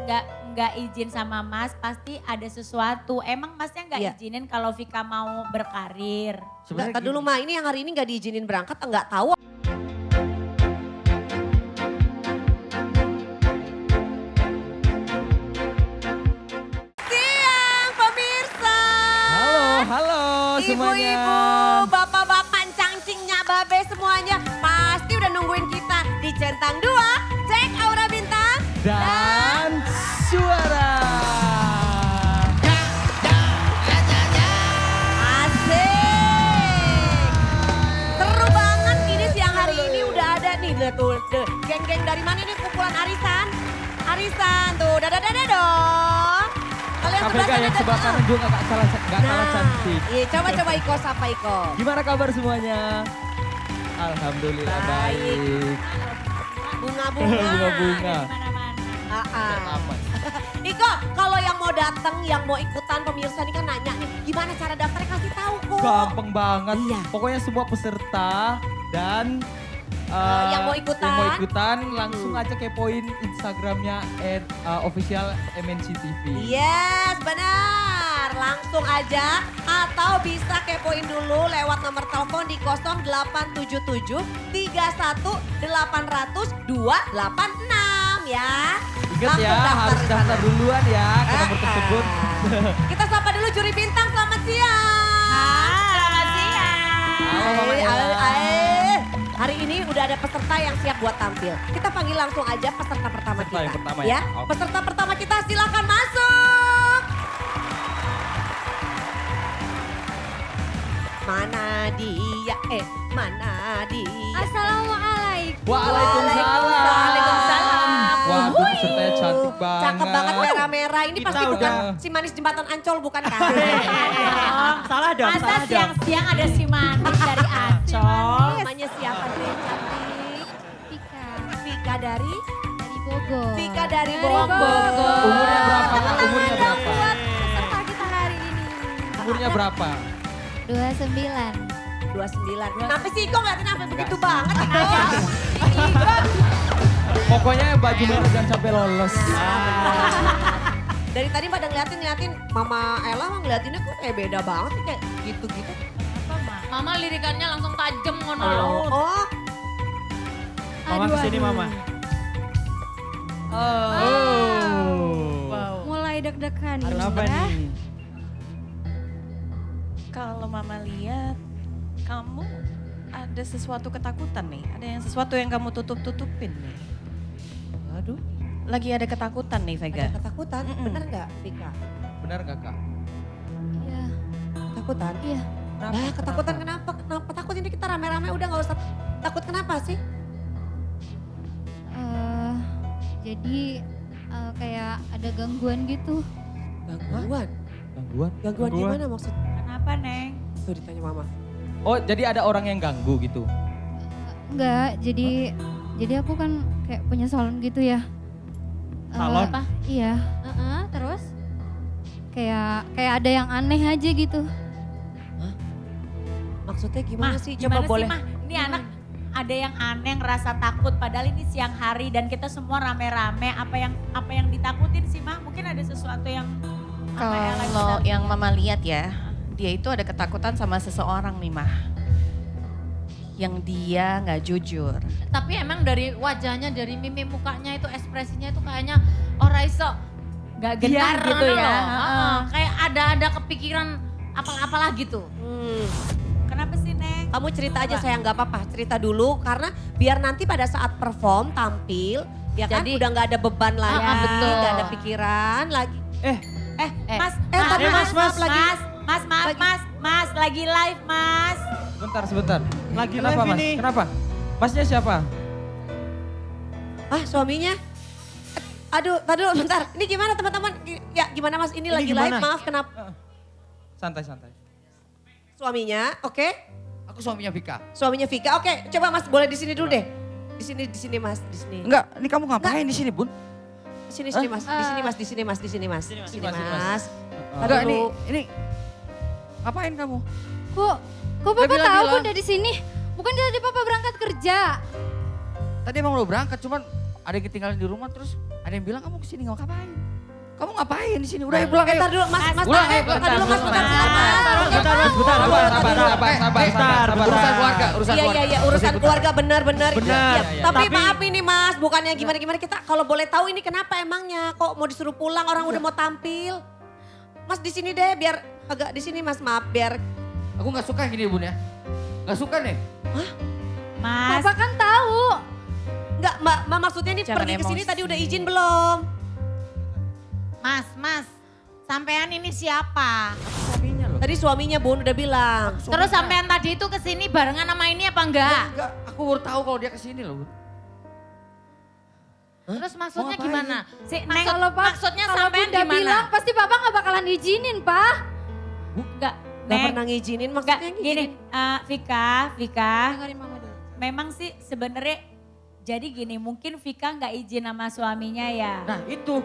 nggak izin sama Mas, pasti ada sesuatu. Emang Masnya nggak Iya. izinin kalau Vika mau berkarir? Enggak, dulu mah ini yang hari ini gak diizinin berangkat, enggak tahu. Siang pemirsa. Halo semuanya. Ibu-ibu, bapak-bapak, cangcingnya, babe semuanya. Pasti udah nungguin kita di Centang 2, Cek Aura Bintang. Dan suara. Asik. Seru banget ini siang hari ini udah ada nih. Lihat tuh, geng-geng dari mana nih kumpulan arisan? Arisan tuh, dadah dong. Kalian KPK yang sebelah kanan juga gak kalah cantik. Iya, coba Iko, sapa Iko. Gimana kabar semuanya? Alhamdulillah baik. Bunga-bunga. Bunga-bunga. Aman. Iko, kalau yang mau datang, yang mau ikutan pemirsa nih kan nanya nih, gimana cara daftarnya kasih tahu kok. Gampang banget. Iya. Pokoknya semua peserta dan Yang mau ikutan. langsung aja kepoin Instagramnya official MNC TV. Yes, benar. Langsung aja atau bisa kepoin dulu lewat nomor telepon di 0877 31 800 286 ya. Ingat ya, harus di daftar sana. duluan ya ke nomor tersebut. Kita sapa dulu juri bintang, selamat siang. Selamat siang. Halo, Mama Ella. Hari ini udah ada peserta yang siap buat tampil. Kita panggil langsung aja peserta pertama Peserta kita. yang pertama ya. ya? Oke. Peserta pertama kita silakan masuk. Mana dia? Mana dia? Assalamualaikum. Waalaikumsalam. Waalaikumsalam. Waduh, pesertanya cantik banget. Cakep banget merah-merah. Ini Kita pasti bukan udah- si manis jembatan Ancol bukan kan? Salah dong, Masa salah dong. siang-siang ada si manis dari Ancol? Namanya siapa nih yang cantik? Vika Vika dari? dari Bogor. Vika dari Bogor. Bogor. Umurnya berapa, Kak? Umurnya berapa? Buat peserta kita hari ini. Umurnya berapa? 29. 29. Kenapa sih Iko ngeliatin apa begitu banget Iko? Pokoknya baju merah jangan sampai lolos. Dari tadi pada ngeliatin Mama Ella mah ngeliatinnya kok kayak beda banget sih kayak gitu-gitu. Mama lirikannya langsung tajam ngono. Oh, Mama kesini mama. Mulai deg-degan nih. Kenapa nih? Kalau Mama lihat, kamu ada sesuatu ketakutan nih. Ada yang sesuatu yang kamu tutup-tutupin nih. aduh, Lagi ada ketakutan nih, Vega. ada ketakutan. Bener nggak Vika? Benar gak, Kak? Iya. Ketakutan? Iya. Nah, ketakutan kenapa? Kenapa takut ini kita rame-rame udah nggak usah takut kenapa sih? Jadi kayak ada gangguan gitu. Gangguan. Gangguan? Gangguan gimana maksud? Kenapa, Neng? Tuh ditanya Mama. Oh, jadi ada orang yang ganggu gitu? Enggak, jadi aku kan kayak punya salon gitu ya. Salon? Iya. Terus kayak ada yang aneh aja gitu. Maksudnya gimana sih? Gimana Coba boleh. sih, Mah? Ini anak ada yang aneh ngerasa takut padahal ini siang hari dan kita semua rame-rame. Apa yang ditakutin sih, Mah? Mungkin ada sesuatu yang Mama Ella bisa Kalau yang lihat. Mama lihat ya, dia itu ada ketakutan sama seseorang nih, Mah. Yang dia nggak jujur. Tapi emang dari wajahnya, dari mimik mukanya itu ekspresinya itu kayaknya orang iso Gak genar biar gitu ngono ya. loh. Heeh. Kayak ada kepikiran apalah gitu. Kenapa sih, Neng? Kamu cerita aja saya nggak apa-apa, cerita dulu karena biar nanti pada saat perform tampil ya kan Jadi- udah nggak ada beban lagi, betul. nggak ada pikiran lagi. Mas, tapi mas, lagi. Mas, maaf mas, lagi live mas. Sebentar. Lagi Kenapa, live Mas? ini. Kenapa? Masnya siapa? Ah suaminya? Aduh, tadi dulu bentar. Ini gimana teman-teman? Ya gimana Mas ini lagi gimana? live, maaf kenapa? Santai. Suaminya, oke? Aku suaminya Vika. Suaminya Vika, oke. Coba Mas boleh di sini dulu deh. Di sini Mas, di sini. Enggak, ini kamu ngapain di sini, Bun? Di sini Mas, di sini Mas, di sini Mas, di sini Mas. Di sini Mas. Enggak, Dulu. ini ngapain kamu? Kok Papa Dia bilang- tahu Bunda di sini? Bukan tadi Papa berangkat kerja. Tadi emang udah berangkat, cuman ada yang ketinggalan di rumah terus Ada yang bilang kamu kesini nggak ngapain? Kamu ngapain di sini? Udah ayo pulang ayo. Bentar dulu Mas, Mas, Ulang, bentar bentar, dulu Mas, bentar. Bentar mas, bentar. Urusan keluarga, urusan Iya, keluarga. iya, iya, urusan keluarga benar-benar. Benar. Iya. Tapi maaf ini Mas, bukannya gimana-gimana kita kalau boleh tahu ini kenapa emangnya kok mau disuruh pulang orang udah mau tampil. Mas di sini deh biar agak di sini Mas, maaf biar Aku nggak suka gini bun ya. Nggak suka nih. Mas, Papa kan tahu. enggak Mbak, maksudnya ini Jangan pergi ke sini emosi. tadi udah izin belum? Mas, sampean ini siapa? Suaminya loh. Tadi suaminya Bun udah bilang. Terus sampean tadi itu kesini barengan sama ini apa enggak? Enggak, aku baru tahu kalau dia kesini loh bun. Terus maksudnya Mau ngapain? gimana? Maksudnya kalau sampean Bunda gimana? bilang pasti Papa nggak bakalan izinin, Pak. enggak, Gak Neng, pernah ngizinin enggak, maksudnya gini, Vika, Dengerin Mama dulu. memang sih sebenarnya jadi gini, mungkin Vika nggak izin sama suaminya ya. Nah itu.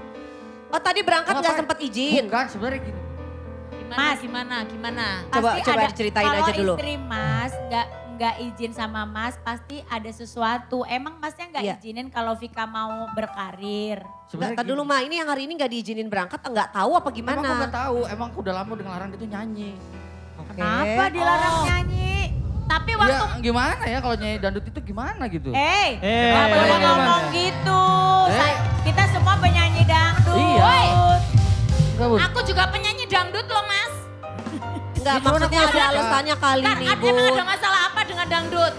Oh tadi berangkat Mau gak ngapain? sempet izin? Bukan sebenarnya gini. Mas. Gimana? Coba- Pasti coba ada, diceritain aja kalau dulu. istri Mas nggak izin sama Mas, pasti ada sesuatu. Emang Masnya nggak Iya. izinin kalau Vika mau berkarir? Enggak, dulu mah ini yang hari ini gak diizinin berangkat enggak tahu apa Emang aku gimana? nggak tahu. Emang aku udah lama udah ngelarang gitu nyanyi. Kenapa dilarang Oh. nyanyi? Tapi waktu Ya gimana ya kalau nyanyi dangdut itu gimana gitu? Nggak boleh eh, ngomong eh. gitu. Eh. Kita semua penyanyi dangdut. Iya. Enggak bun. aku juga penyanyi dangdut loh Mas. Enggak, Gimana maksudnya aku ada suka? alasannya kali Kan nih emang Bun. ada masalah apa dengan dangdut?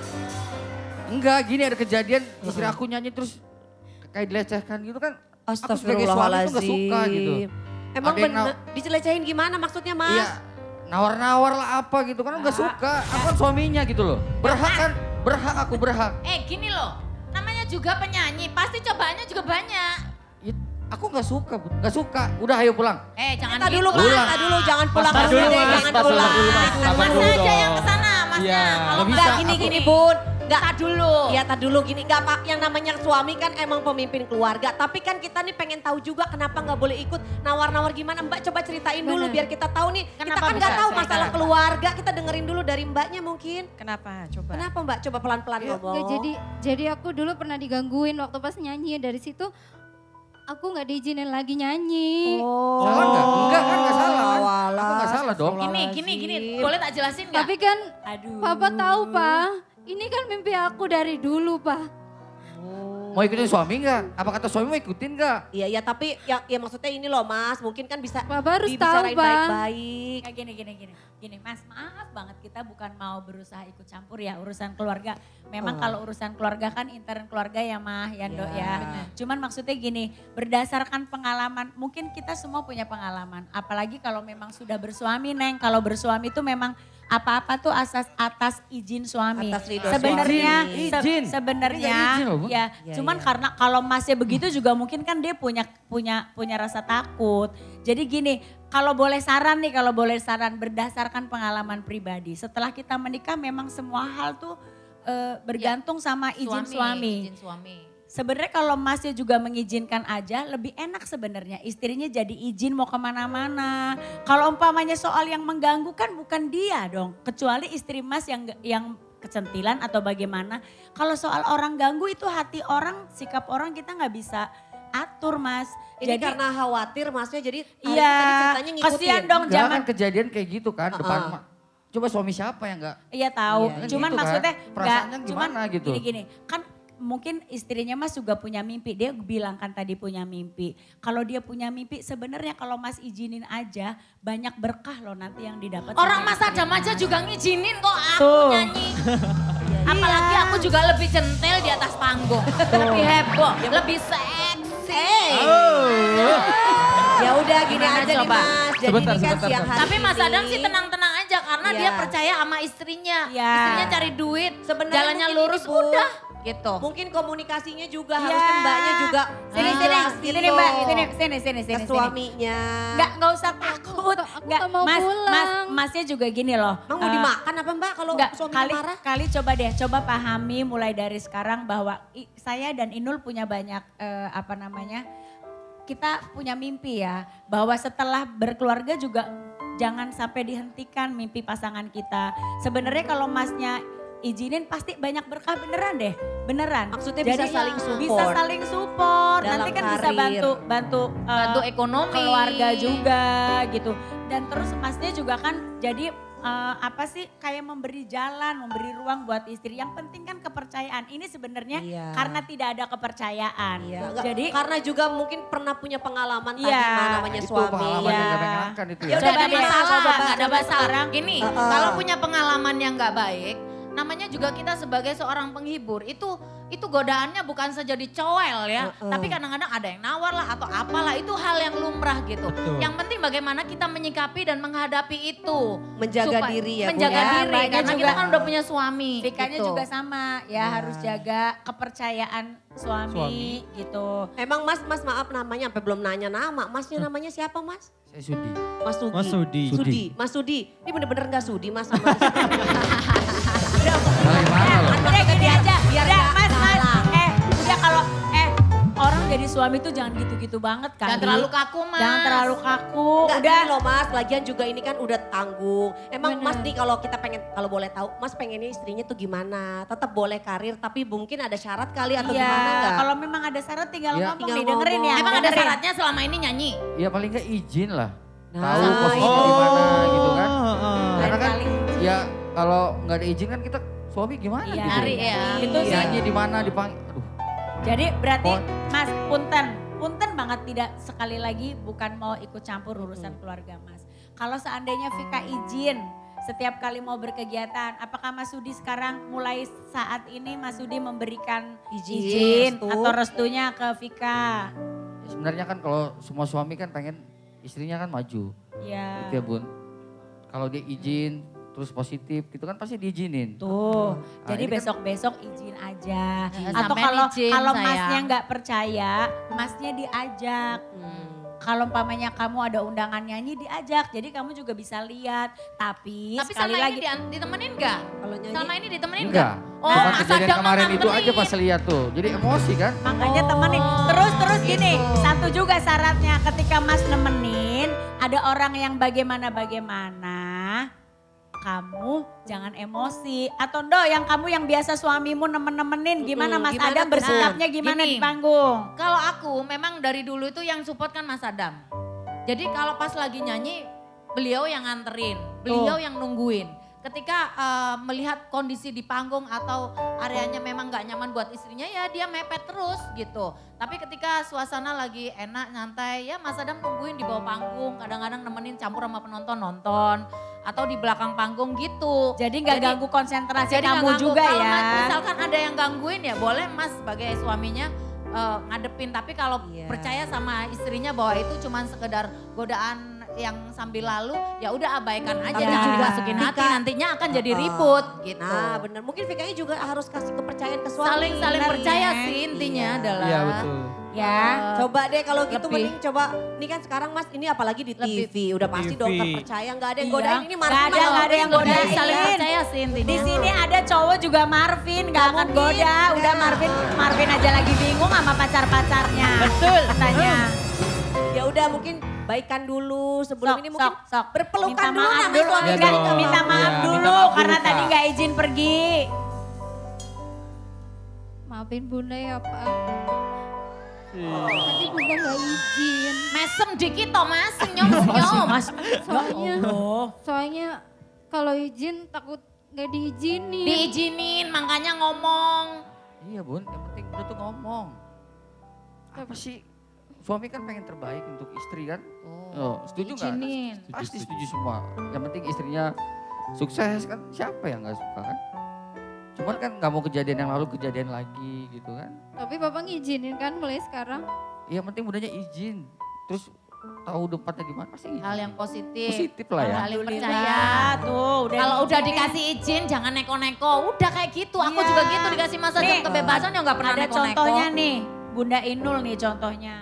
Enggak gini ada kejadian istri aku nyanyi terus kayak dilecehkan gitu kan. Aku sebagai suami tuh gak suka gitu. Emang Ada yang bener, dicelecehin gimana maksudnya Mas? Iya nawar-nawar lah apa gitu kan gak suka. Aku kan suaminya gitu loh. Berhak kan, aku berhak. Gini loh, namanya juga penyanyi, pasti cobaannya juga banyak. Ya, aku gak suka, Bun. Gak suka. Udah ayo pulang. Jangan Kita dulu gitu. Mas, Pulang. kita dulu jangan pulang Pas dulu dulu, deh, Mas. jangan Pas pulang. dulu, Mas. Sabar Masnya dulu aja dong. yang kesana, Masnya. Iya, Kalau nggak Enggak bisa. gini Bun. Enggak Tak dulu. Iya, tak dulu gini, enggak Pak, yang namanya suami kan emang pemimpin keluarga. Tapi kan kita nih pengen tahu juga kenapa nggak boleh ikut nawar-nawar gimana. Mbak coba ceritain dulu Bener. biar kita tahu nih. Kenapa kita kan nggak bisa tahu cerita? masalah keluarga, kita dengerin dulu dari Mbaknya mungkin. Kenapa? Coba. Kenapa Mbak? Coba pelan-pelan ngomong. Enggak, jadi aku dulu pernah digangguin waktu pas nyanyi, dari situ aku nggak diizinin lagi nyanyi. Oh. Salah nggak? Enggak kan nggak salah kan? Walah, Aku nggak salah dong. Gini, boleh tak jelasin nggak? Tapi kan Aduh. Papa tahu, Pak. Ini kan mimpi aku dari dulu, Pak. Mau ikutin suami nggak? Apa kata suami mau ikutin nggak? Iya, iya tapi ya maksudnya ini loh Mas, mungkin kan bisa Papa harus tahu, dibicarain Bang. baik-baik. Kayak gini Mas, maaf banget kita bukan mau berusaha ikut campur ya urusan keluarga. Memang kalau urusan keluarga kan intern keluarga ya Mah, ya Ndok ya. Cuman maksudnya gini, berdasarkan pengalaman, mungkin kita semua punya pengalaman. Apalagi kalau memang sudah bersuami Neng, kalau bersuami itu memang apa-apa tuh atas izin suami. Atas ridho Sebenarnya suami. Izin. sebenarnya Nggak izin loh, Bu. ya, Iya, cuman iya. karena kalau masnya begitu juga mungkin kan dia punya rasa takut. Jadi gini, kalau boleh saran berdasarkan pengalaman pribadi. Setelah kita menikah memang semua hal tuh bergantung sama izin suami. Izin suami. Sebenarnya kalau masnya juga mengizinkan aja lebih enak sebenarnya. Istrinya jadi izin mau kemana-mana. Kalau umpamanya soal yang mengganggu kan bukan dia dong. Kecuali istri mas yang kecentilan atau bagaimana. Kalau soal orang ganggu itu hati orang, sikap orang kita nggak bisa atur mas. Ini karena khawatir Masnya jadi hari ini iya, tadi ceritanya ngikutin. kasihan dong Enggak zaman. kan kejadian kayak gitu kan depan mak. Coba suami siapa yang enggak? Iya tahu, Iya, cuman gitu kan. maksudnya Perasaannya cuman gimana gitu? Gini, kan mungkin istrinya mas juga punya mimpi. Dia bilang kan tadi punya mimpi. Kalau dia punya mimpi sebenarnya kalau mas izinin aja banyak berkah loh nanti yang didapat. Orang sama Mas istri Adam mas. aja juga ngizinin kok aku Tuh. nyanyi. Apalagi aku juga lebih centil di atas panggung. Lebih heboh, lebih seksi. Ya udah gini Gimana aja nih coba? Mas. Jadi Sebentar, ini kan sebentar, siang hari Tapi Mas ini. Adam sih tenang-tenang aja karena Iya. dia percaya sama istrinya. Iya. Istrinya cari duit, Sebenarnya jalannya mungkin lurus ini, Bu. udah gitu. Mungkin komunikasinya juga Iya. harusnya mbaknya juga Sini dijelasin sini mbak, loh sini ke suaminya. Nggak usah takut. Aku nggak mau pulang. Masnya juga gini loh. Emang mau dimakan apa mbak kalau Enggak, suaminya marah? kali coba pahami mulai dari sekarang bahwa saya dan Inul punya banyak kita punya mimpi ya. Bahwa setelah berkeluarga juga jangan sampai dihentikan mimpi pasangan kita. Sebenarnya kalau masnya izinin pasti banyak berkah beneran deh, beneran. Maksudnya bisa saling support. Bisa saling support. Dalam Nanti kan bisa karir. bantu Bantu ekonomi. keluarga juga gitu. Dan terus masnya juga kan jadi apa sih kayak memberi jalan, memberi ruang buat istri. Yang penting kan kepercayaan. Ini sebenarnya Iya. karena tidak ada kepercayaan. Iya, enggak, Jadi karena juga mungkin pernah punya pengalaman tadi Iya, namanya Itu suami. pengalaman ya. yang gak menyenangkan itu Ya ya. udah, Gak ada deh, masalah, coba, gak ada coba masalah. sekarang. Gini, kalau punya pengalaman yang gak baik, namanya juga kita sebagai seorang penghibur, itu godaannya bukan saja dicowel ya, tapi kadang-kadang ada yang nawar lah atau apalah, itu hal yang lumrah gitu. Betul. Yang penting bagaimana kita menyikapi dan menghadapi itu. Menjaga diri ya, Bu, Menjaga ya. diri, Mbaknya karena juga- kita kan udah punya suami. Fikanya gitu. juga sama ya, harus jaga kepercayaan suami gitu. Emang Mas maaf namanya sampai belum nanya nama. Masnya namanya siapa Mas? Saya sudi. Mas Sugi. Mas Sudi. Sudi. Mas Sudi. Ini bener-bener gak sudi Mas sama Bagaimana loh? Udah gini aja, biar udah nggak mas, salah. udah kalau orang jadi suami tuh jangan gitu-gitu banget kan. Jangan terlalu kaku mas. Jangan terlalu kaku, Enggak udah. gini loh Mas, lagian juga ini kan udah tanggung. Emang Mas nih kalau kita pengen, kalau boleh tahu, Mas pengennya istrinya tuh gimana? Tetap boleh karir tapi mungkin ada syarat kali atau Iya, gimana enggak? kalau memang ada syarat tinggal Iya. ngomong Tinggal nih, dengerin ngomong. ya. Emang ada dengerin. syaratnya selama ini nyanyi? Ya paling gak izin lah. Nah, Tahu posisinya di mana gitu kan. Karena kan Lain kali. ya kalau nggak ada izin kan kita suami gimana Iya. gitu. Cari ya. Itu sih. Nyanyi di mana dipanggil. Aduh. Jadi berarti Oh. Mas punten banget tidak sekali lagi bukan mau ikut campur urusan keluarga Mas. Kalau seandainya Vika izin setiap kali mau berkegiatan, apakah Mas Sudi sekarang mulai saat ini Mas Sudi memberikan izin restu. atau restunya ke Vika? Ya, sebenarnya kan kalau semua suami kan pengen istrinya kan maju. Ya. Gitu ya Bun. Kalau dia izin terus positif gitu kan pasti diizinin. Tuh, Nah, jadi ini kan- besok-besok izin aja. Jangan Atau sampai kalau izin, kalau sayang. Masnya nggak percaya, Masnya diajak. Kalau umpamanya kamu ada undangan nyanyi diajak, jadi kamu juga bisa lihat. Tapi Tapi sekali sama lagi ini ditemenin gak? Kalau nyanyi Selama ini ditemenin Enggak. gak? Cuma Mas kejadian Adam kemarin itu nganterin. aja pas lihat tuh. Jadi emosi kan. makanya temenin. Terus gini, satu juga syaratnya ketika Mas nemenin, ada orang yang bagaimana, kamu jangan emosi. Atau yang kamu yang biasa suamimu nemenin, gimana Mas Gimana Adam tuh? bersikapnya gimana Gini. di panggung? Kalau aku memang dari dulu itu yang support kan Mas Adam. Jadi kalau pas lagi nyanyi, beliau yang nganterin, beliau yang nungguin. Ketika melihat kondisi di panggung atau areanya memang gak nyaman buat istrinya, ya dia mepet terus gitu. Tapi ketika suasana lagi enak, nyantai, ya Mas Adam nungguin di bawah panggung. Kadang-kadang nemenin campur sama penonton nonton. Atau di belakang panggung gitu. Jadi nggak ganggu konsentrasi Jadi nggak kamu ganggu. juga Kalau ya. misalkan ada yang gangguin ya boleh Mas sebagai suaminya ngadepin. Tapi kalau Iya. percaya sama istrinya bahwa itu cuman sekedar godaan yang sambil lalu, ya udah abaikan aja. Tapi Jangan juga dimasukin hati, Vika- nantinya akan jadi ribut gitu. Nah bener, mungkin Vika juga harus kasih kepercayaan ke suami. Saling bener percaya ya. sih intinya Iya. adalah. Iya betul. Ya. Coba deh kalau gitu Lebih. mending coba, ini kan sekarang Mas ini apalagi di Lebih. TV, udah pasti TV. dong terpercaya, nggak ada yang Iya. godain ini Marvin Nggak ada, malah nggak ada yang godain. godain. Saling percaya sih intinya. Di sini ada cowok juga Marvin, gak akan mungkin, goda. Udah enggak. Marvin aja lagi bingung sama pacar-pacarnya. Betul. Katanya. Ya udah mungkin baikan dulu sebelum ini mungkin sok. berpelukan Minta dulu maaf namanya dulu. suami Iya istri. dong. Minta maaf Iya, dulu minta maaf karena dulu, tadi Kak. gak izin pergi. Maafin Bunda ya Pak. Tadi Bunda gak izin. Mesem dikit toh Mas, senyum-senyum. Soalnya, Allah. soalnya kalau izin takut gak diizinin. Diizinin, makanya ngomong. Iya Bun, yang penting udah tuh ngomong. Apa sih? Suami kan pengen terbaik untuk istri kan? Oh, setuju nggak? Izinin. Pasti setuju semua. Yang penting istrinya sukses kan? Siapa yang nggak suka kan? Cuman kan nggak mau kejadian yang lalu kejadian lagi gitu kan? Tapi Bapak ngizinin kan mulai sekarang. Yang penting budanya izin. Terus tahu tempatnya di mana pasti izin. Hal yang positif. Positif lah ya. Saling percaya. Alhamdulillah tuh udah Kalau udah diizinin. dikasih izin jangan neko-neko. Udah kayak gitu. Aku Iya. juga gitu dikasih masa Nih, kebebasan ya nggak pernah Ada neko-neko. contohnya nih, Bunda Inul nih contohnya.